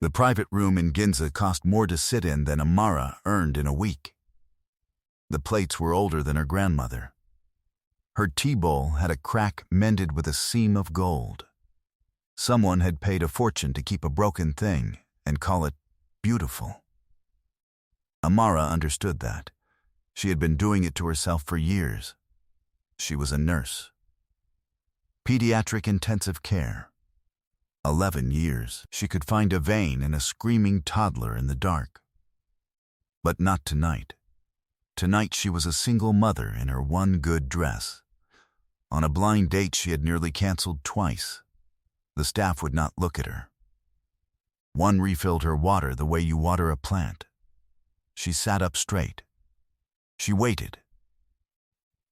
The private room in Ginza cost more to sit in than Amara earned in a week. The plates were older than her grandmother. Her tea bowl had a crack mended with a seam of gold. Someone had paid a fortune to keep a broken thing and call it beautiful. Amara understood that. She had been doing it to herself for years. She was a nurse. Pediatric intensive care. 11 years. She could find a vein in a screaming toddler in the dark. But not tonight. Tonight she was a single mother in her one good dress. On a blind date she had nearly canceled twice. The staff would not look at her. One refilled her water the way you water a plant. She sat up straight. She waited.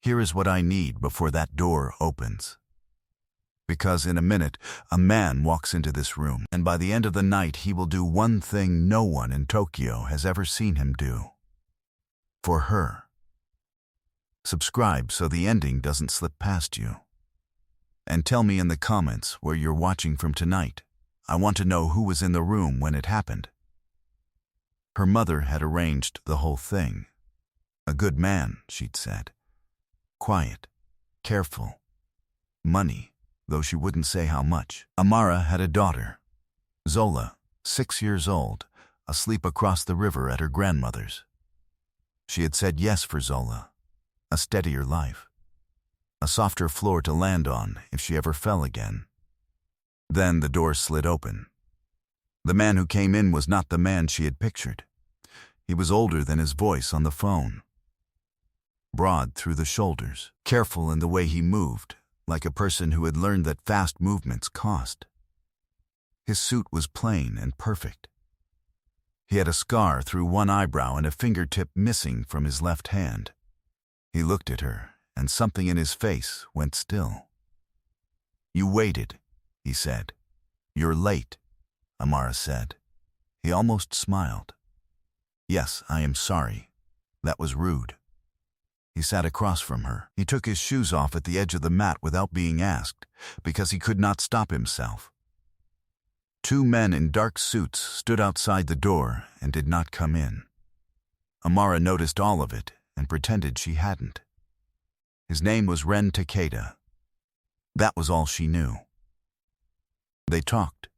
Here is what I need before that door opens. Because in a minute, a man walks into this room, and by the end of the night he will do one thing no one in Tokyo has ever seen him do. For her. Subscribe so the ending doesn't slip past you. And tell me in the comments where you're watching from tonight. I want to know who was in the room when it happened. Her mother had arranged the whole thing. A good man, she'd said. Quiet, careful, money, though she wouldn't say how much. Amara had a daughter, Zola, 6 years old, asleep across the river at her grandmother's. She had said yes for Zola, a steadier life, a softer floor to land on if she ever fell again. Then the door slid open. The man who came in was not the man she had pictured. He was older than his voice on the phone. Broad through the shoulders, careful in the way he moved, like a person who had learned that fast movements cost. His suit was plain and perfect. He had a scar through one eyebrow and a fingertip missing from his left hand. He looked at her, and something in his face went still. "You waited," he said. "You're late," Amara said. He almost smiled. "Yes, I am sorry. That was rude." He sat across from her. He took his shoes off at the edge of the mat without being asked, because he could not stop himself. 2 men in dark suits stood outside the door and did not come in. Amara noticed all of it and pretended she hadn't. His name was Ren Takida. That was all she knew. They talked.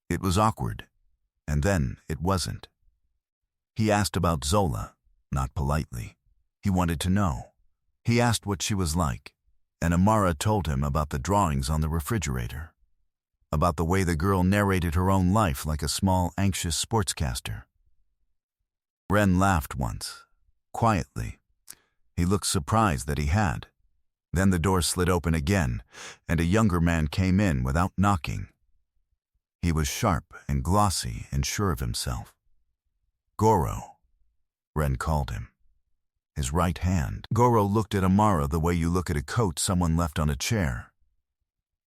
It was awkward, and then it wasn't. He asked about Zola, not politely. He wanted to know. He asked what she was like, and Amara told him about the drawings on the refrigerator, about the way the girl narrated her own life like a small, anxious sportscaster. Ren laughed once, quietly. He looked surprised that he had. Then the door slid open again, and a younger man came in without knocking. He was sharp and glossy and sure of himself. Goro, Ren called him. His right hand. Goro looked at Amara the way you look at a coat someone left on a chair.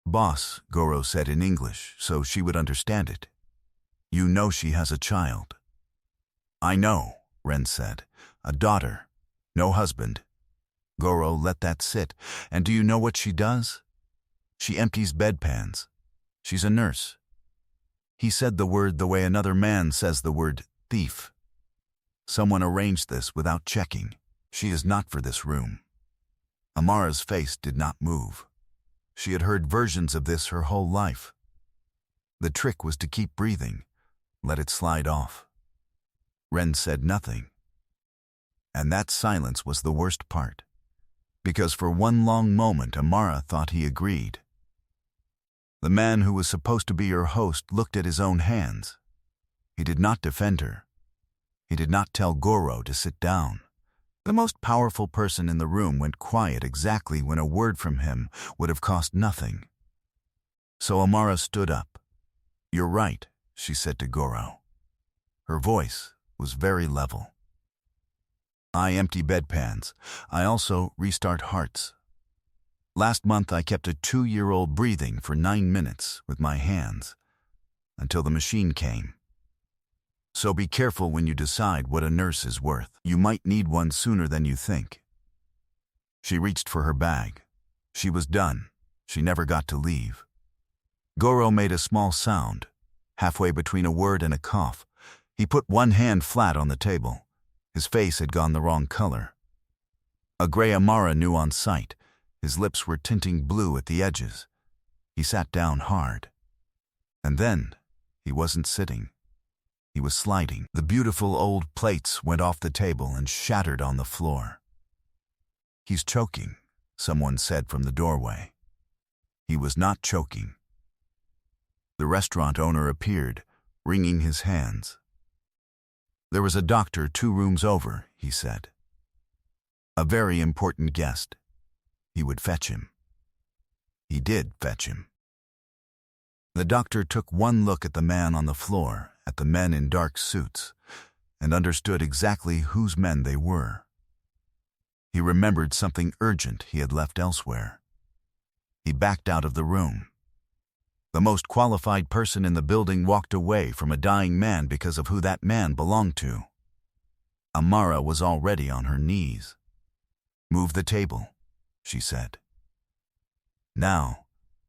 "Boss," Goro said in English, so she would understand it. "You know she has a child." "I know," Ren said. "A daughter. No husband." Goro let that sit. "And do you know what she does?" "She empties bedpans. She's a nurse." He said the word the way another man says the word thief. "Someone arranged this without checking. She is not for this room." Amara's face did not move. She had heard versions of this her whole life. The trick was to keep breathing, let it slide off. Ren said nothing. And that silence was the worst part, because for one long moment Amara thought he agreed. The man who was supposed to be her host looked at his own hands. He did not defend her. He did not tell Goro to sit down. The most powerful person in the room went quiet exactly when a word from him would have cost nothing. So Amara stood up. "You're right," she said to Goro. Her voice was very level. "I empty bedpans. I also restart hearts. Last month I kept a 2-year-old breathing for 9 minutes with my hands, until the machine came. So be careful when you decide what a nurse is worth. You might need one sooner than you think." She reached for her bag. She was done. She never got to leave. Goro made a small sound. Halfway between a word and a cough, he put one hand flat on the table. His face had gone the wrong color. A gray Amara knew on sight. His lips were tinting blue at the edges. He sat down hard. And then, he wasn't sitting. He was sliding. The beautiful old plates went off the table and shattered on the floor. "He's choking," someone said from the doorway. He was not choking. The restaurant owner appeared, wringing his hands. "There was a doctor 2 rooms over," he said. "A very important guest. He would fetch him." He did fetch him. The doctor took one look at the man on the floor, at the men in dark suits, and understood exactly whose men they were. He remembered something urgent he had left elsewhere. He backed out of the room. The most qualified person in the building walked away from a dying man because of who that man belonged to. Amara was already on her knees. "Move the table," she said. Now,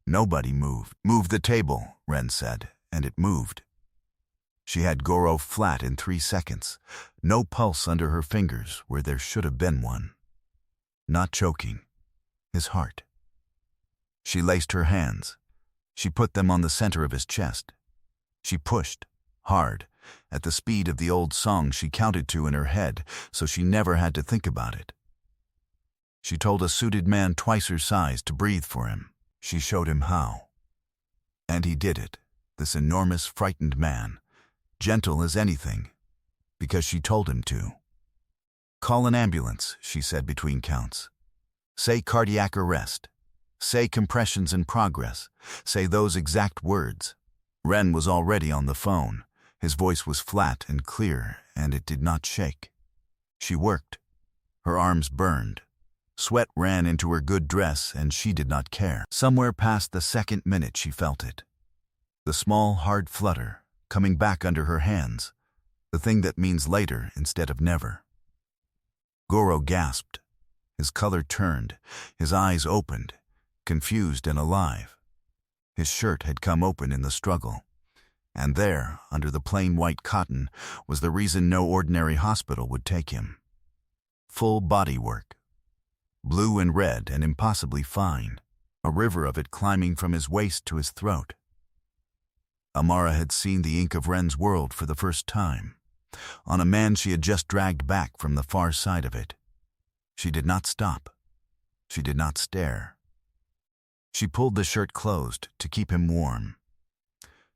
nobody moved. "Move the table," Ren said, and it moved. She had Goro flat in 3 seconds, no pulse under her fingers where there should have been one. Not choking. His heart. She laced her hands. She put them on the center of his chest. She pushed, hard, at the speed of the old song she counted to in her head, so she never had to think about it. She told a suited man twice her size to breathe for him. She showed him how. And he did it, this enormous, frightened man, gentle as anything, because she told him to. "Call an ambulance," she said between counts. "Say cardiac arrest. Say compressions in progress. Say those exact words." Ren was already on the phone. His voice was flat and clear, and it did not shake. She worked. Her arms burned. Sweat ran into her good dress, and she did not care. Somewhere past the second minute she felt it. The small, hard flutter, coming back under her hands. The thing that means later instead of never. Goro gasped. His color turned. His eyes opened, confused and alive. His shirt had come open in the struggle. And there, under the plain white cotton, was the reason no ordinary hospital would take him. Full body work. Blue and red and impossibly fine. A river of it climbing from his waist to his throat. Amara had seen the ink of Ren's world for the first time, on a man she had just dragged back from the far side of it. She did not stop. She did not stare. She pulled the shirt closed to keep him warm.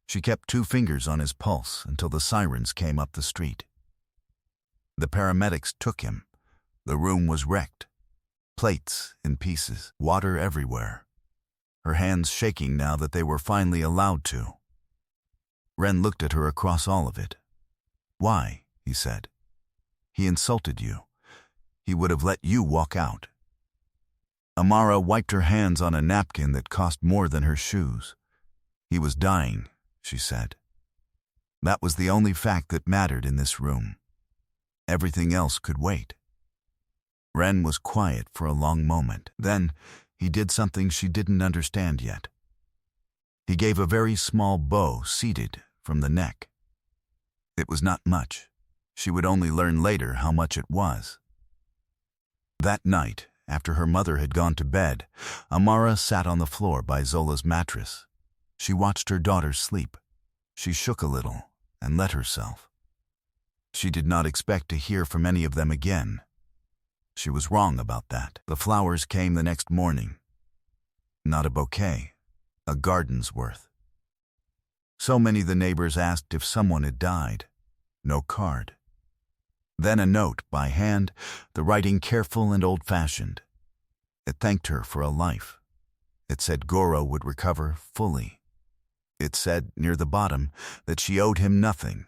She kept 2 fingers on his pulse until the sirens came up the street. The paramedics took him. The room was wrecked. Plates in pieces, water everywhere. Her hands shaking now that they were finally allowed to. Ren looked at her across all of it. "Why?" he said. "He insulted you. He would have let you walk out." Amara wiped her hands on a napkin that cost more than her shoes. "He was dying," she said. That was the only fact that mattered in this room. Everything else could wait. Ren was quiet for a long moment. Then, he did something she didn't understand yet. He gave a very small bow seated from the neck. It was not much. She would only learn later how much it was. That night, after her mother had gone to bed, Amara sat on the floor by Zola's mattress. She watched her daughter sleep. She shook a little and let herself. She did not expect to hear from any of them again. She was wrong about that. The flowers came the next morning. Not a bouquet, a garden's worth. So many the neighbors asked if someone had died. No card. Then a note by hand, the writing careful and old-fashioned. It thanked her for a life. It said Goro would recover fully. It said, near the bottom, that she owed him nothing,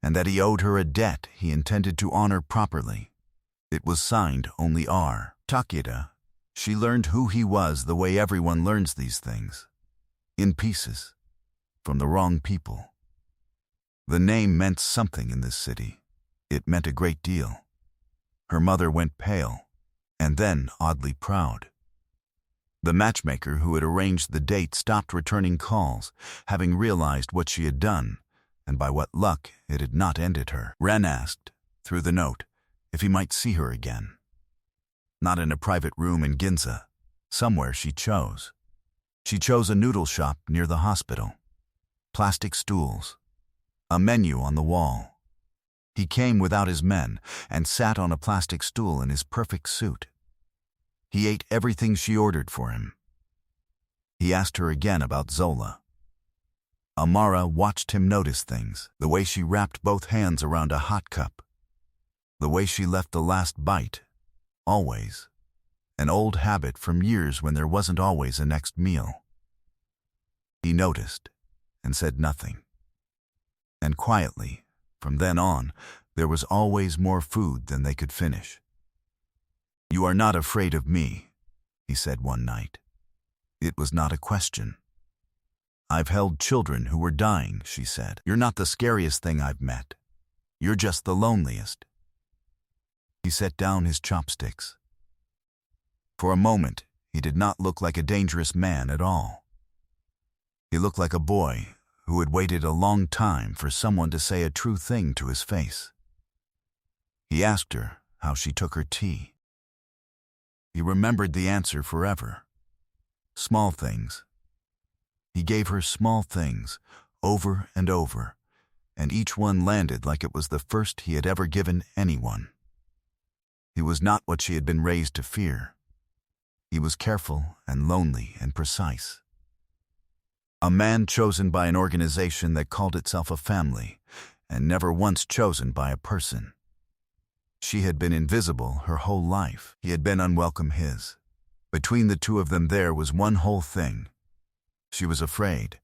and that he owed her a debt he intended to honor properly. It was signed only R. Takida. She learned who he was the way everyone learns these things. In pieces. From the wrong people. The name meant something in this city. It meant a great deal. Her mother went pale, and then oddly proud. The matchmaker who had arranged the date stopped returning calls, having realized what she had done, and by what luck it had not ended her. Ren asked, through the note, if he might see her again. Not in a private room in Ginza, somewhere she chose. She chose a noodle shop near the hospital. Plastic stools. A menu on the wall. He came without his men and sat on a plastic stool in his perfect suit. He ate everything she ordered for him. He asked her again about Zola. Amara watched him notice things, the way she wrapped both hands around a hot cup, the way she left the last bite, always, an old habit from years when there wasn't always a next meal. He noticed and said nothing. And quietly, from then on, there was always more food than they could finish. "You are not afraid of me," he said one night. It was not a question. "I've held children who were dying," she said. "You're not the scariest thing I've met. You're just the loneliest." He set down his chopsticks. For a moment, he did not look like a dangerous man at all. He looked like a boy who had waited a long time for someone to say a true thing to his face. He asked her how she took her tea. He remembered the answer forever. Small things. He gave her small things, over and over, and each one landed like it was the first he had ever given anyone. He was not what she had been raised to fear. He was careful and lonely and precise. A man chosen by an organization that called itself a family, and never once chosen by a person. She had been invisible her whole life. He had been unwelcome his. Between the two of them there was one whole thing. She was afraid,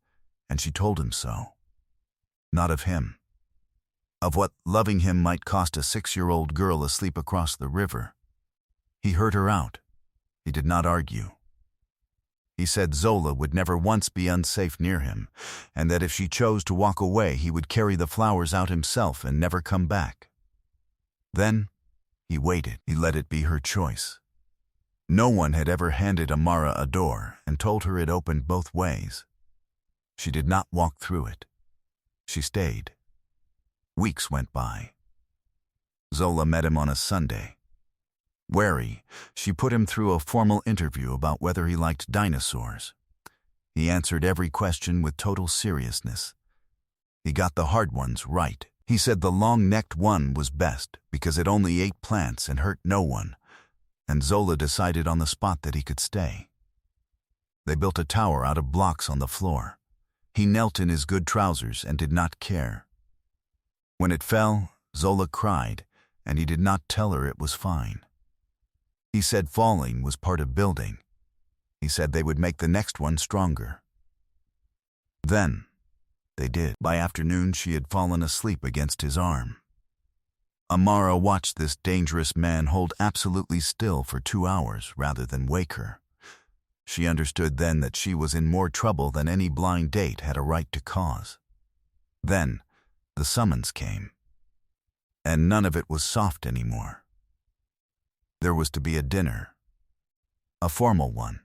and she told him so. Not of him. Of what loving him might cost a 6-year-old girl asleep across the river. He heard her out. He did not argue. He said Zola would never once be unsafe near him, and that if she chose to walk away he would carry the flowers out himself and never come back. Then, he waited. He let it be her choice. No one had ever handed Amara a door and told her it opened both ways. She did not walk through it. She stayed. Weeks went by. Zola met him on a Sunday. Wary, she put him through a formal interview about whether he liked dinosaurs. He answered every question with total seriousness. He got the hard ones right. He said the long-necked one was best because it only ate plants and hurt no one, and Zola decided on the spot that he could stay. They built a tower out of blocks on the floor. He knelt in his good trousers and did not care. When it fell, Zola cried, and he did not tell her it was fine. He said falling was part of building. He said they would make the next one stronger. Then, they did. By afternoon, she had fallen asleep against his arm. Amara watched this dangerous man hold absolutely still for 2 hours rather than wake her. She understood then that she was in more trouble than any blind date had a right to cause. Then, the summons came. And none of it was soft anymore. There was to be a dinner. A formal one.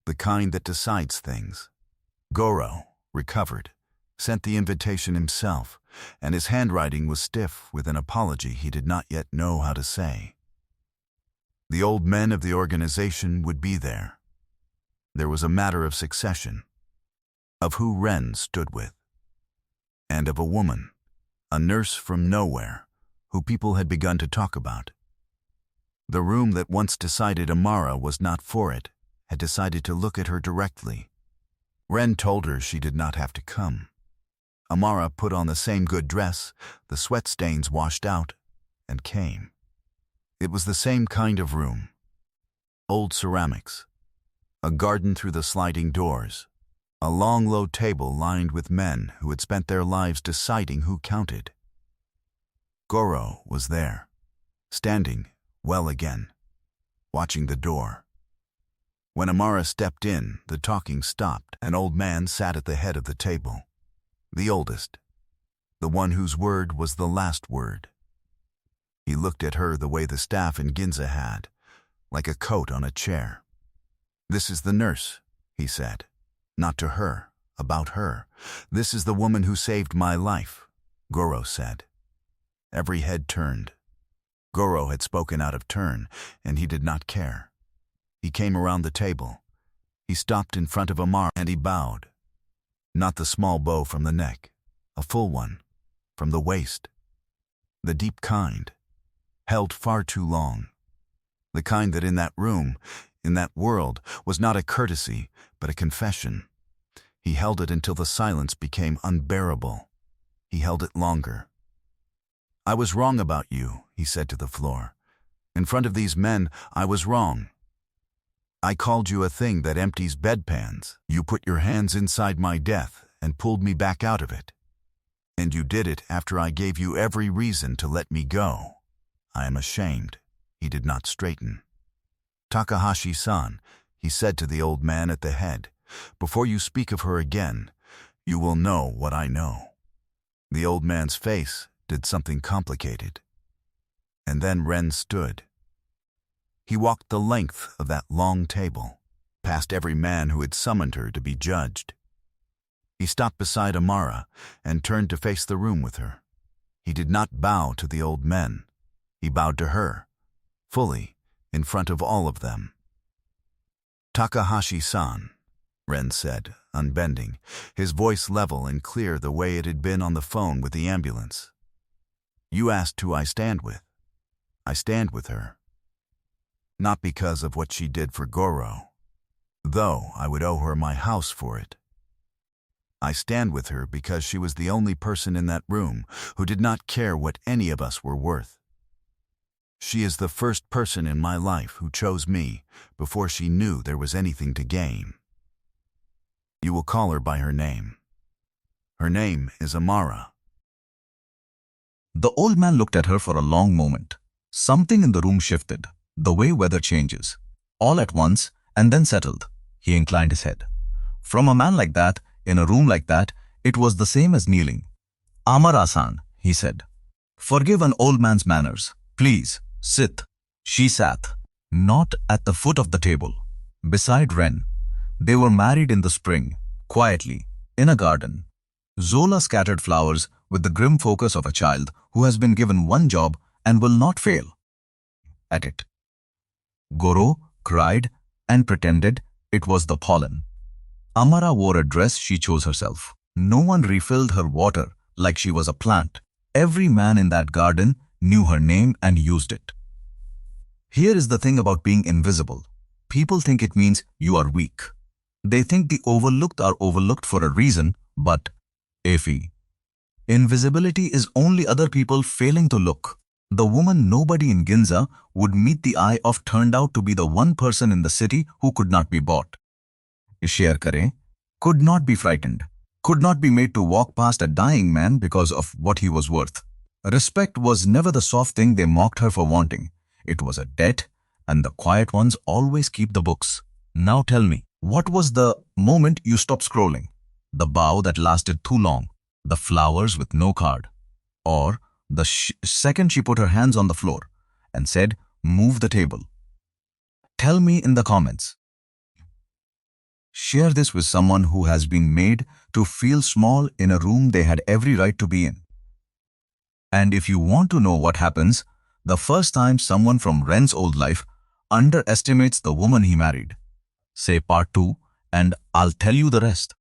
The kind that decides things. Goro, recovered, sent the invitation himself, and his handwriting was stiff with an apology he did not yet know how to say. The old men of the organization would be there. There was a matter of succession, of who Ren stood with, and of a woman, a nurse from nowhere, who people had begun to talk about. The room that once decided Amara was not for it had decided to look at her directly. Ren told her she did not have to come. Amara put on the same good dress, the sweat stains washed out, and came. It was the same kind of room. Old ceramics. A garden through the sliding doors. A long, low table lined with men who had spent their lives deciding who counted. Goro was there, standing well again, watching the door. When Amara stepped in, the talking stopped. An old man sat at the head of the table. The oldest. The one whose word was the last word. He looked at her the way the staff in Ginza had, like a coat on a chair. "This is the nurse," he said. "Not to her, about her. This is the woman who saved my life," Goro said. Every head turned. Goro had spoken out of turn, and he did not care. He came around the table. He stopped in front of Amara and he bowed. Not the small bow from the neck, a full one, from the waist. The deep kind, held far too long. The kind that in that room, in that world, was not a courtesy, but a confession. He held it until the silence became unbearable. He held it longer. "I was wrong about you," he said to the floor. "In front of these men, I was wrong. I called you a thing that empties bedpans. You put your hands inside my death and pulled me back out of it. And you did it after I gave you every reason to let me go. I am ashamed." He did not straighten. "Takahashi-san," he said to the old man at the head, "before you speak of her again, you will know what I know." The old man's face did something complicated. And then Ren stood. He walked the length of that long table, past every man who had summoned her to be judged. He stopped beside Amara and turned to face the room with her. He did not bow to the old men. He bowed to her, fully, in front of all of them. "Takahashi-san," Ren said, unbending, his voice level and clear the way it had been on the phone with the ambulance. "You asked who I stand with. I stand with her. Not because of what she did for Goro, though I would owe her my house for it. I stand with her because she was the only person in that room who did not care what any of us were worth. She is the first person in my life who chose me before she knew there was anything to gain. You will call her by her name. Her name is Amara." The old man looked at her for a long moment. Something in the room shifted, the way weather changes, all at once, and then settled. He inclined his head. From a man like that, in a room like that, it was the same as kneeling. "Amara-san," he said. "Forgive an old man's manners. Please, sit." She sat, not at the foot of the table, beside Ren. They were married in the spring, quietly, in a garden. Zola scattered flowers with the grim focus of a child who has been given one job and will not fail at it. Goro cried and pretended it was the pollen. Amara wore a dress she chose herself. No one refilled her water like she was a plant. Every man in that garden knew her name and used it. Here is the thing about being invisible. People think it means you are weak. They think the overlooked are overlooked for a reason, but Effie, invisibility is only other people failing to look. The woman nobody in Ginza would meet the eye of turned out to be the one person in the city who could not be bought. Share kare, could not be frightened, could not be made to walk past a dying man because of what he was worth. Respect was never the soft thing they mocked her for wanting. It was a debt, and the quiet ones always keep the books. Now tell me, what was the moment you stopped scrolling? The bow that lasted too long, the flowers with no card, or the second she put her hands on the floor and said, "Move the table"? Tell me in the comments. Share this with someone who has been made to feel small in a room they had every right to be in. And if you want to know what happens the first time someone from Ren's old life underestimates the woman he married, say part 2 and I'll tell you the rest.